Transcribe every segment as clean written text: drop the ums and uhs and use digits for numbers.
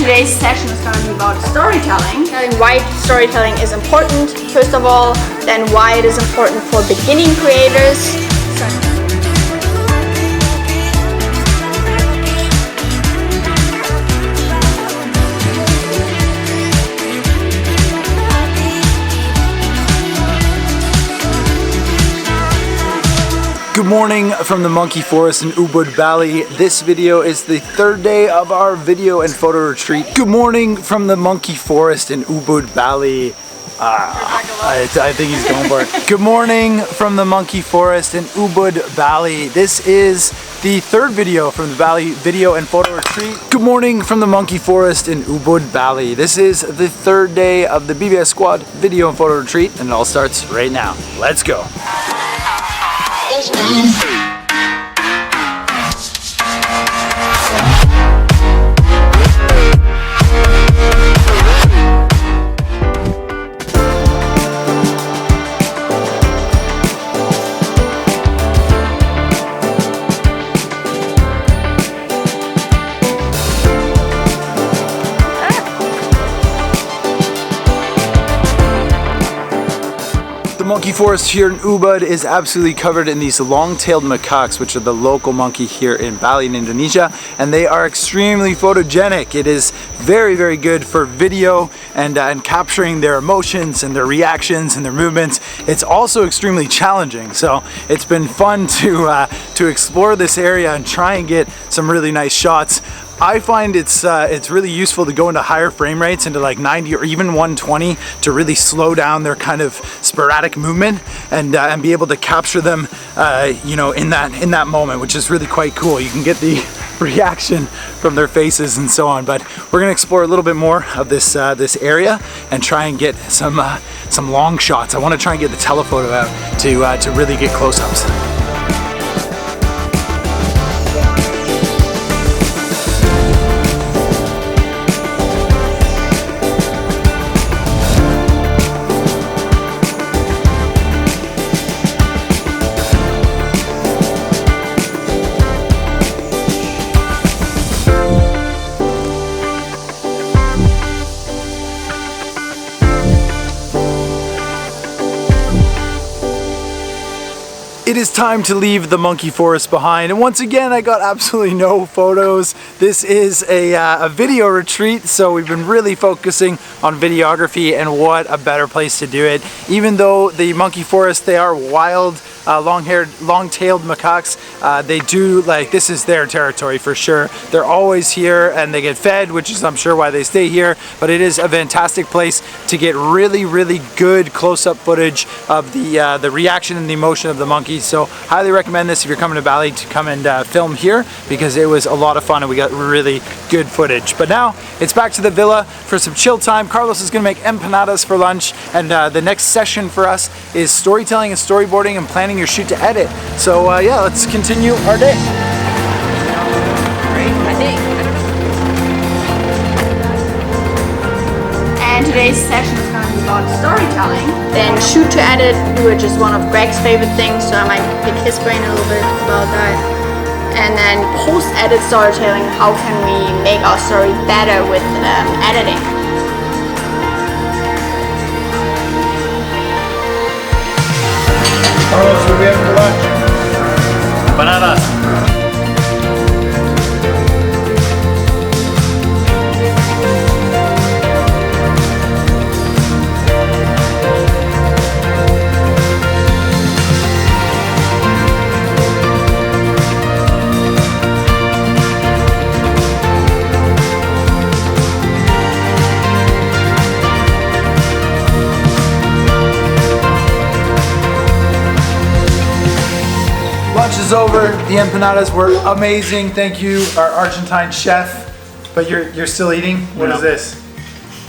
today's session is going to be about storytelling. And why storytelling is important, first of all, then why it is important for beginning creators. Good morning from the Monkey Forest in Ubud, Bali. This video is the third day of our video and photo retreat. Good morning from the Monkey Forest in Ubud, Bali. I think he's going for it. Good morning from the Monkey Forest in Ubud, Bali. This is the third video from the Bali video and photo retreat. Good morning from the Monkey Forest in Ubud, Bali. This is the third day of the BBS Squad video and photo retreat, and it all starts right now. Let's go. The monkey forest here in Ubud is absolutely covered in these long-tailed macaques, which are the local monkey here in Bali in Indonesia, and they are extremely photogenic. It is very, very good for video and capturing their emotions and their reactions and their movements. It's also extremely challenging, so it's been fun to explore this area and try and get some really nice shots. I find it's really useful to go into higher frame rates, into like 90 or even 120, to really slow down their kind of sporadic movement and be able to capture them, you know, in that moment, which is really quite cool. You can get the reaction from their faces and so on. But we're gonna explore a little bit more of this area and try and get some long shots. I want to try and get the telephoto out to really get close-ups. It is time to leave the monkey forest behind, and once again I got absolutely no photos. This is a video retreat, so we've been really focusing on videography, and what a better place to do it. Even though the monkey forest, they are wild, long-haired, long-tailed macaques, they do, like, this is their territory for sure. They're always here and they get fed, which is I'm sure why they stay here, but it is a fantastic place to get really, really good close-up footage of the reaction and the emotion of the monkeys. So highly recommend this if you're coming to Bali, to come and film here, because it was a lot of fun and we got really good footage. But now it's back to the villa for some chill time. Carlos is gonna make empanadas for lunch, and the next session for us is storytelling and storyboarding and planning your shoot to edit. So yeah, let's continue our day. Great, I think. And today's session is going to be about storytelling. Then shoot to edit, which is one of Greg's favorite things, so I might pick his brain a little bit about that. And then post-edit storytelling, how can we make our story better with editing? Carlos, what do we have for lunch? Bananas. Lunch is over. The empanadas were amazing. Thank you, our Argentine chef. But you're still eating? What is this?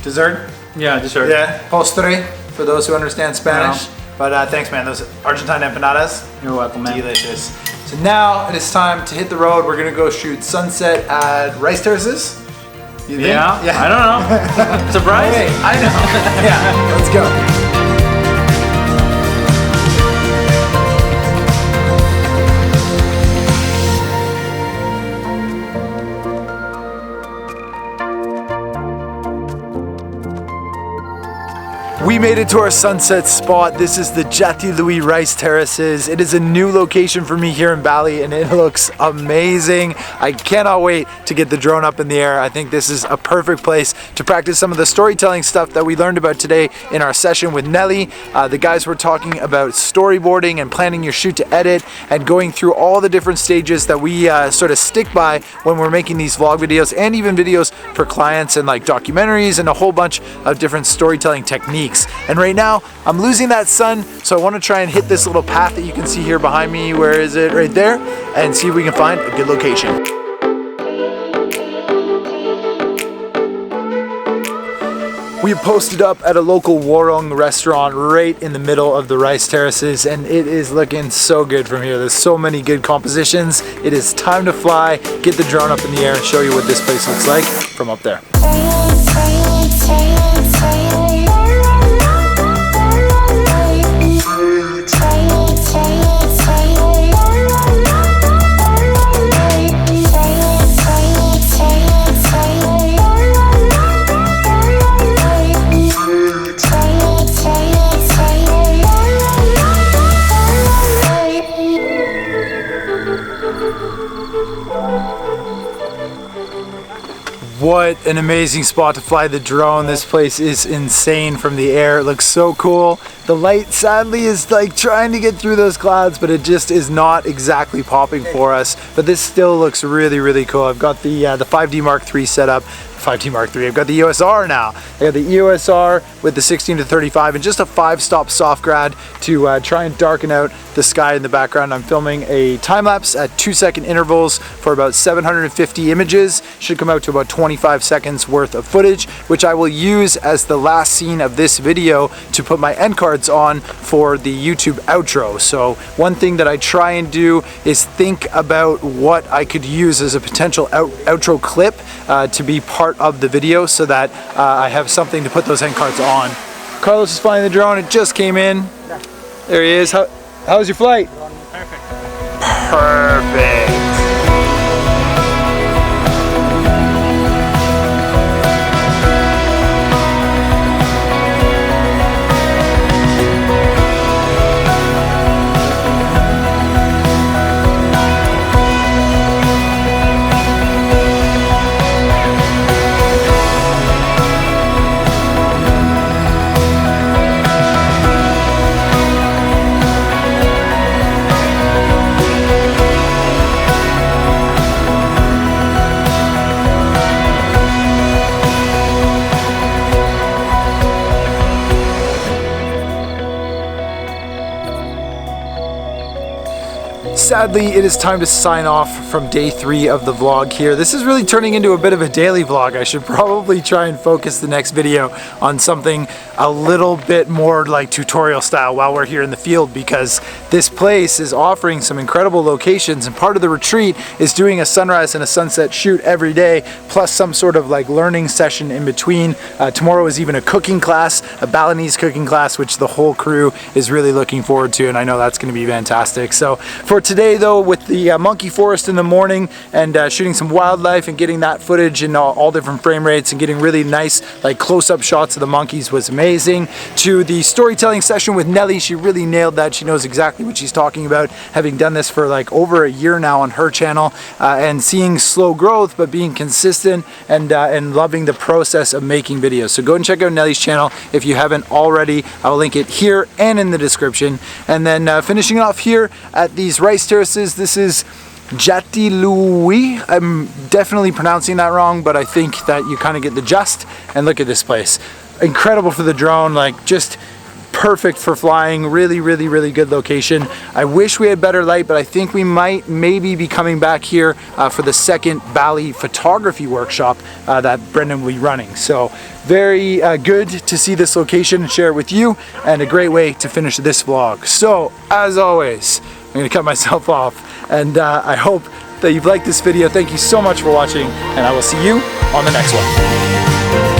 Dessert? Yeah, dessert. Yeah, postre, for those who understand Spanish. No. But thanks, man. Those Argentine empanadas, You're welcome, man. delicious. So now it is time to hit the road. We're gonna go shoot sunset at Rice Terraces. You think? Yeah? I don't know. Surprise? Okay, I know. Yeah, let's go. made it to our sunset spot. This is the Jati Louis Rice Terraces. It is a new location for me here in Bali and it looks amazing. I cannot wait to get the drone up in the air. I think this is a perfect place to practice some of the storytelling stuff that we learned about today in our session with Nelly. The guys were talking about storyboarding and planning your shoot to edit and going through all the different stages that we sort of stick by when we're making these vlog videos and even videos for clients and like documentaries and a whole bunch of different storytelling techniques. And right now I'm losing that sun, so I want to try and hit this little path that you can see here behind me. Where is it? Right there, and see if we can find a good location. We posted up at a local warung restaurant right in the middle of the rice terraces, and it is looking so good from here. There's so many good compositions. It is time to fly, get the drone up in the air, and show you what this place looks like from up there. What an amazing spot to fly the drone. This place is insane from the air. It looks so cool. The light sadly is like trying to get through those clouds, but it just is not exactly popping for us. But this still looks really, really cool. I've got the 5D Mark III set up. 5D Mark III. I've got the EOS R now. I got the EOS R with the 16-35 and just a 5-stop soft grad to try and darken out the sky in the background. I'm filming a time lapse at 2-second intervals for about 750 images. Should come out to about 25 seconds worth of footage, which I will use as the last scene of this video to put my end cards on for the YouTube outro. So one thing that I try and do is think about what I could use as a potential outro clip to be part of the video so that I have something to put those end cards on. Carlos is flying the drone. It just came in. There he is. How was your flight? Perfect. Perfect. Sadly, it is time to sign off from day 3 of the vlog here. This is really turning into a bit of a daily vlog. I should probably try and focus the next video on something a little bit more like tutorial style while we're here in the field, because this place is offering some incredible locations, and part of the retreat is doing a sunrise and a sunset shoot every day, plus some sort of like learning session in between. Tomorrow is even a cooking class, a Balinese cooking class, which the whole crew is really looking forward to, and I know that's going to be fantastic. So for today though, with the monkey forest in the morning and shooting some wildlife and getting that footage in all different frame rates and getting really nice like close-up shots of the monkeys was amazing. To the storytelling session with Nelly, she really nailed that. She knows exactly what she's talking about, having done this for like over a year now on her channel, and seeing slow growth but being consistent and loving the process of making videos. So go and check out Nelly's channel if you haven't already. I'll link it here and in the description. And then finishing off here at these rice terraces, this is Jati Louis. I'm definitely pronouncing that wrong, but I think that you kind of get the gist. And look at this place. Incredible for the drone, like just perfect for flying. Really, really, really good location. I wish we had better light, but I think we might maybe be coming back here for the second Bali photography workshop that Brendan will be running. So very good to see this location and share it with you, and a great way to finish this vlog. So as always, I'm gonna cut myself off, and I hope that you've liked this video. Thank you so much for watching, and I will see you on the next one.